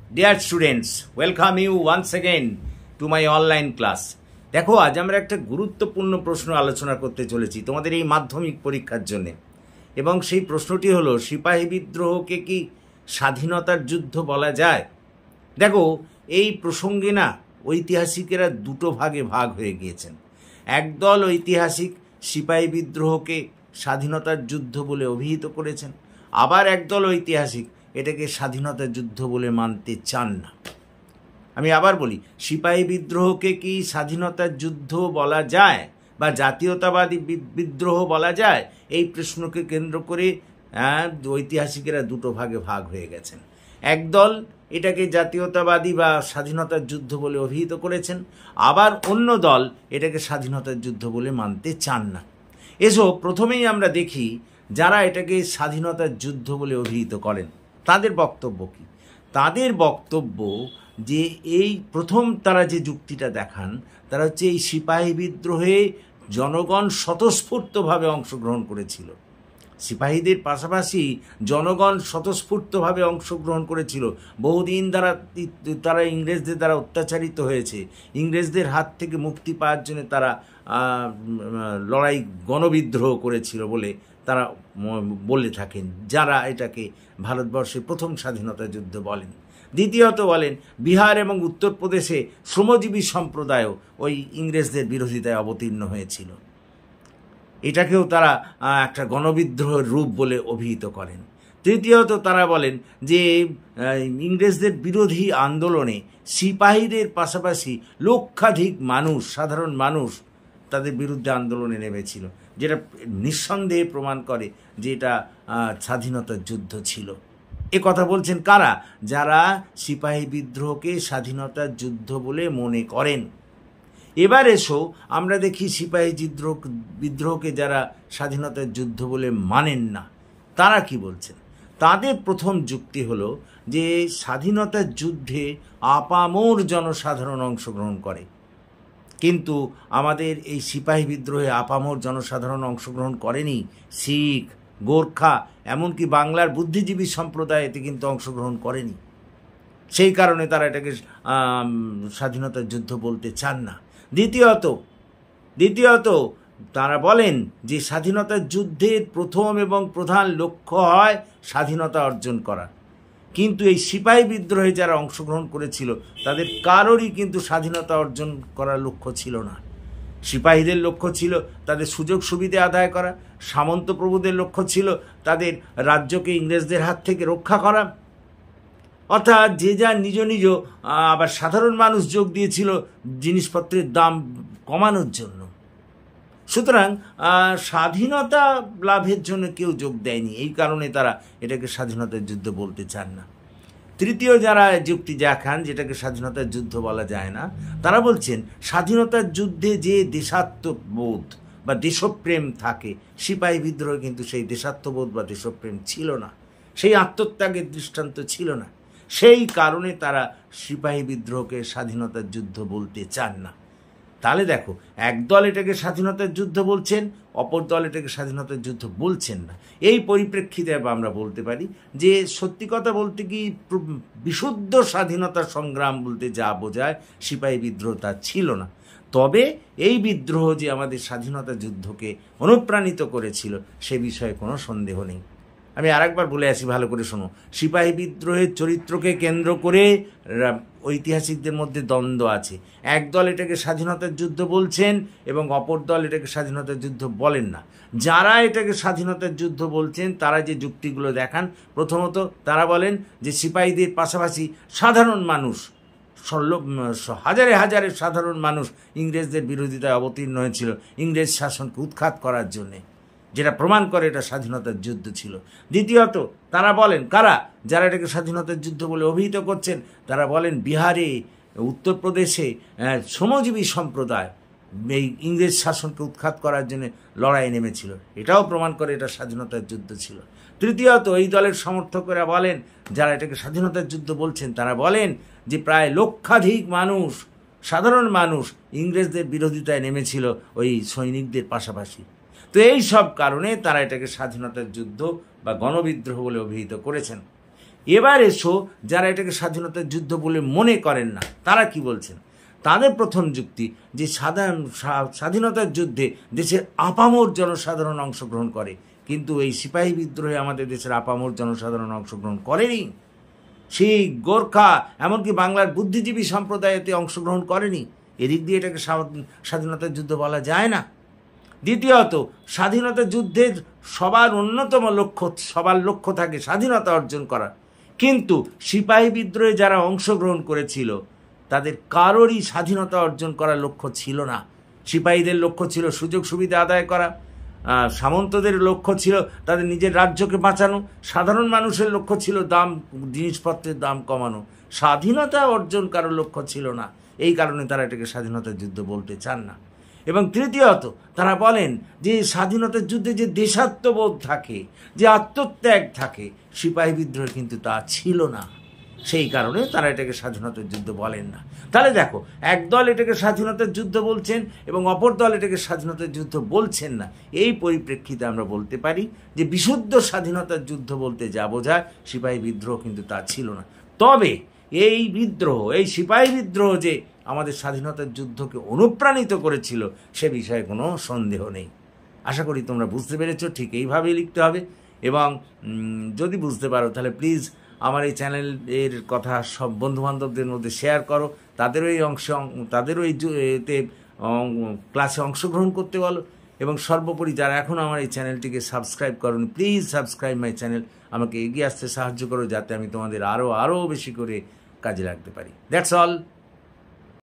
Dear students, welcome you once again to my online class. দেখো আজ আমরা একটা গুরুত্বপূর্ণ প্রশ্ন আলোচনা করতে চলেছি তোমাদের এই মাধ্যমিক পরীক্ষার জন্য, এবং সেই প্রশ্নটি হলো সিপাহী বিদ্রোহকে কি স্বাধীনতার যুদ্ধ বলা যায়? দেখো এই প্রসঙ্গে না ঐতিহাসিকেরা দুটো ভাগে ভাগ হয়ে গিয়েছেন। একদল ঐতিহাসিক সিপাহী বিদ্রোহকে স্বাধীনতার যুদ্ধ বলে অভিহিত করেছেন, আবার একদল ঐতিহাসিক এটাকে স্বাধীনতার যুদ্ধ বলে মানতে চান না। আমি আবার বলি, সিপাহী বিদ্রোহকে কি স্বাধীনতার যুদ্ধ বলা যায় বা জাতীয়তাবাদী বিদ্রোহ বলা যায়? এই প্রশ্নকে কেন্দ্র করে ঐতিহাসিকেরা দুটো ভাগে ভাগ হয়ে গেছেন। একদল এটাকে জাতীয়তাবাদী বা স্বাধীনতার যুদ্ধ বলে অভিহিত করেছেন, আবার অন্য দল এটাকে স্বাধীনতার যুদ্ধ বলে মানতে চান না। এসো প্রথমেই আমরা দেখি যারা এটাকে স্বাধীনতার যুদ্ধ বলে অভিহিত করেন তাদের বক্তব্য কী। তাদের বক্তব্য যে এই প্রথম তারা যে যুক্তিটা দেখান তারা হচ্ছে এই সিপাহী বিদ্রোহে জনগণ স্বতঃস্ফূর্তভাবে অংশগ্রহণ করেছিল। সিপাহীদের পাশাপাশি জনগণ স্বতঃস্ফূর্তভাবে অংশগ্রহণ করেছিল। বহুদিন তারা ইংরেজদের দ্বারা অত্যাচারিত হয়েছে, ইংরেজদের হাত থেকে মুক্তি পাওয়ার জন্য তারা লড়াই গণবিদ্রোহ করেছিল বলে তারা বলে থাকেন, যারা এটাকে ভারতবর্ষের প্রথম স্বাধীনতা যুদ্ধ বলেন। দ্বিতীয়ত বলেন বিহার এবং উত্তরপ্রদেশে শ্রমজীবী সম্প্রদায়ও ওই ইংরেজদের বিরোধিতায় অবতীর্ণ হয়েছিল, এটাকেও তারা একটা গণবিদ্রোহের রূপ বলে অভিহিত করেন। তৃতীয়ত তারা বলেন যে ইংরেজদের বিরোধী আন্দোলনে সিপাহীদের পাশাপাশি লক্ষাধিক মানুষ, সাধারণ মানুষ তাদের বিরুদ্ধে আন্দোলনে নেমেছিল, যেটা নিঃসন্দেহে প্রমাণ করে যে এটা স্বাধীনতার যুদ্ধ ছিল। এ কথা বলছেন কারা? যারা সিপাহী বিদ্রোহকে স্বাধীনতার যুদ্ধ বলে মনে করেন। এবার এসো আমরা দেখি সিপাহী বিদ্রোহকে যারা স্বাধীনতার যুদ্ধ বলে মানেন না তারা কি বলছেন। তাদের প্রথম যুক্তি হলো যে স্বাধীনতার যুদ্ধে আপামর জনসাধারণ অংশগ্রহণ করে, কিন্তু আমাদের এই সিপাহী বিদ্রোহে আপামর জনসাধারণ অংশগ্রহণ করেনি। শিখ, গোর্খা, এমনকি বাংলার বুদ্ধিজীবী সম্প্রদায় এতে কিন্তু অংশগ্রহণ করেনি। সেই কারণে তারা এটাকে স্বাধীনতার যুদ্ধ বলতে চান না। দ্বিতীয়ত তারা বলেন যে স্বাধীনতার যুদ্ধের প্রথম এবং প্রধান লক্ষ্য হয় স্বাধীনতা অর্জন করা, কিন্তু এই সিপাহী বিদ্রোহে যারা অংশগ্রহণ করেছিল তাদের কারোরই কিন্তু স্বাধীনতা অর্জন করার লক্ষ্য ছিল না। সিপাহীদের লক্ষ্য ছিল তাদের সুযোগ সুবিধা আদায় করা, সামন্ত প্রভুদের লক্ষ্য ছিল তাদের রাজ্যকে ইংরেজদের হাত থেকে রক্ষা করা, অর্থাৎ যে যা নিজ নিজ, আবার সাধারণ মানুষ যোগ দিয়েছিল জিনিসপত্রের দাম কমানোর জন্য। সুতরাং স্বাধীনতা লাভের জন্য কেউ যোগ দেয়নি, এই কারণে তারা এটাকে স্বাধীনতার যুদ্ধ বলতে চান না। তৃতীয় যারা যুক্তি দেখান যেটাকে স্বাধীনতার যুদ্ধ বলা যায় না, তারা বলছেন স্বাধীনতার যুদ্ধে যে দেশাত্মবোধ বা দেশপ্রেম থাকে, সিপাহী বিদ্রোহ কিন্তু সেই দেশাত্মবোধ বা দেশপ্রেম ছিল না, সেই আত্মত্যাগের দৃষ্টান্ত ছিল না। সেই কারণে তারা সিপাহী বিদ্রোহকে স্বাধীনতার যুদ্ধ বলতে চান না। তাহলে দেখো, একদল এটাকে স্বাধীনতার যুদ্ধ বলছেন, অপর দল এটাকে স্বাধীনতার যুদ্ধ বলছেন না। এই পরিপ্রেক্ষিতে আমরা বলতে পারি যে সত্যি কথা বলতে কি বিশুদ্ধ স্বাধীনতা সংগ্রাম বলতে যা বোঝায় সিপাহী বিদ্রোহ তা ছিল না। তবে এই বিদ্রোহ যে আমাদের স্বাধীনতা যুদ্ধকে অনুপ্রাণিত করেছিল সে বিষয়ে কোনো সন্দেহ নেই। আমি আরেকবার বলে আসি, ভালো করে শোনো। সিপাহী বিদ্রোহের চরিত্রকে কেন্দ্র করে ঐতিহাসিকদের মধ্যে দ্বন্দ্ব আছে। একদল এটাকে স্বাধীনতার যুদ্ধ বলছেন এবং অপর দল এটাকে স্বাধীনতার যুদ্ধ বলেন না। যারা এটাকে স্বাধীনতার যুদ্ধ বলছেন তারা যে যুক্তিগুলো দেখান, প্রথমত তারা বলেন যে সিপাহীদের পাশাপাশি সাধারণ মানুষ, হাজারে হাজারে সাধারণ মানুষ ইংরেজদের বিরোধিতায় অবতীর্ণ হয়েছিল ইংরেজ শাসনকে উৎখাত করার জন্যে, যেটা প্রমাণ করে এটা স্বাধীনতার যুদ্ধ ছিল। দ্বিতীয়ত তারা বলেন, কারা যারা এটাকে স্বাধীনতার যুদ্ধ বলে অভিহিত করছেন, তারা বলেন বিহারে, উত্তরপ্রদেশে শ্রমজীবী সম্প্রদায় এই ইংরেজ শাসনকে উৎখাত করার জন্য লড়াই নেমেছিল, এটাও প্রমাণ করে এটা স্বাধীনতার যুদ্ধ ছিল। তৃতীয়ত এই দলের সমর্থকেরা বলেন, যারা এটাকে স্বাধীনতার যুদ্ধ বলছেন তারা বলেন যে প্রায় লক্ষাধিক মানুষ, সাধারণ মানুষ ইংরেজদের বিরোধিতায় নেমেছিল ওই সৈনিকদের পাশাপাশি। তো এই সব কারণে তারা এটাকে স্বাধীনতার যুদ্ধ বা গণবিদ্রোহ বলে অভিহিত করেছেন। এবার এসো যারা এটাকে স্বাধীনতার যুদ্ধ বলে মনে করেন না, তারা কি বলছেন? তাদের প্রথম যুক্তি যে স্বাধীনতার যুদ্ধে দেশের আপামর জনসাধারণ অংশগ্রহণ করে, কিন্তু এই সিপাহী বিদ্রোহে আমাদের দেশের আপামর জনসাধারণ অংশগ্রহণ করেনি। সেই গোর্খা এমনকি বাংলার বুদ্ধিজীবী সম্প্রদায়তে অংশগ্রহণ করেনি। এদিক দিয়ে এটাকে স্বাধীনতার যুদ্ধ বলা যায় না। দ্বিতীয়ত, স্বাধীনতা যুদ্ধের সবার অন্যতম লক্ষ্য, সবার লক্ষ্য থাকে স্বাধীনতা অর্জন করা, কিন্তু সিপাহী বিদ্রোহে যারা অংশগ্রহণ করেছিল তাদের কারোরই স্বাধীনতা অর্জন করার লক্ষ্য ছিল না। সিপাহীদের লক্ষ্য ছিল সুযোগ সুবিধা আদায় করা, সামন্তদের লক্ষ্য ছিল তাদের নিজের রাজ্যকে বাঁচানো, সাধারণ মানুষের লক্ষ্য ছিল জিনিসপত্রের দাম কমানো। স্বাধীনতা অর্জন কারোর লক্ষ্য ছিল না, এই কারণে তারা এটাকে স্বাধীনতার যুদ্ধ বলতে চান না। এবং তৃতীয়ত, তারা বলেন যে স্বাধীনতার যুদ্ধে যে দেশাত্মবোধ থাকে, যে আত্মত্যাগ থাকে, সিপাহী বিদ্রোহে কিন্তু তা ছিল না। সেই কারণে তারা এটাকে স্বাধীনতার যুদ্ধ বলেন না। তাহলে দেখো, একদল এটাকে স্বাধীনতার যুদ্ধ বলছেন এবং অপর দল এটাকে স্বাধীনতার যুদ্ধ বলছেন না। এই পরিপ্রেক্ষিতে আমরা বলতে পারি যে বিশুদ্ধ স্বাধীনতার যুদ্ধ বলতে যা বোঝায়, সিপাহী বিদ্রোহ কিন্তু তা ছিল না। তবে এই বিদ্রোহ, এই সিপাহী বিদ্রোহ যে আমাদের স্বাধীনতার যুদ্ধকে অনুপ্রাণিত করেছিল, সে বিষয়ে কোনো সন্দেহ নেই। আশা করি তোমরা বুঝতে পেরেছ। ঠিক এইভাবেই লিখতে হবে। এবং যদি বুঝতে পারো তাহলে প্লিজ আমার এই চ্যানেলের কথা সব বন্ধুবান্ধবদের মধ্যে শেয়ার করো, তাদেরও এতে ক্লাসে অংশগ্রহণ করতে বলো। এবং সর্বোপরি যারা এখন আমার এই চ্যানেলটিকে সাবস্ক্রাইব করোনি, প্লিজ সাবস্ক্রাইব মাই চ্যানেল। আমাকে এগিয়ে আসতে সাহায্য করো যাতে আমি তোমাদের আরও বেশি করে কাজে লাগতে পারি। That's all.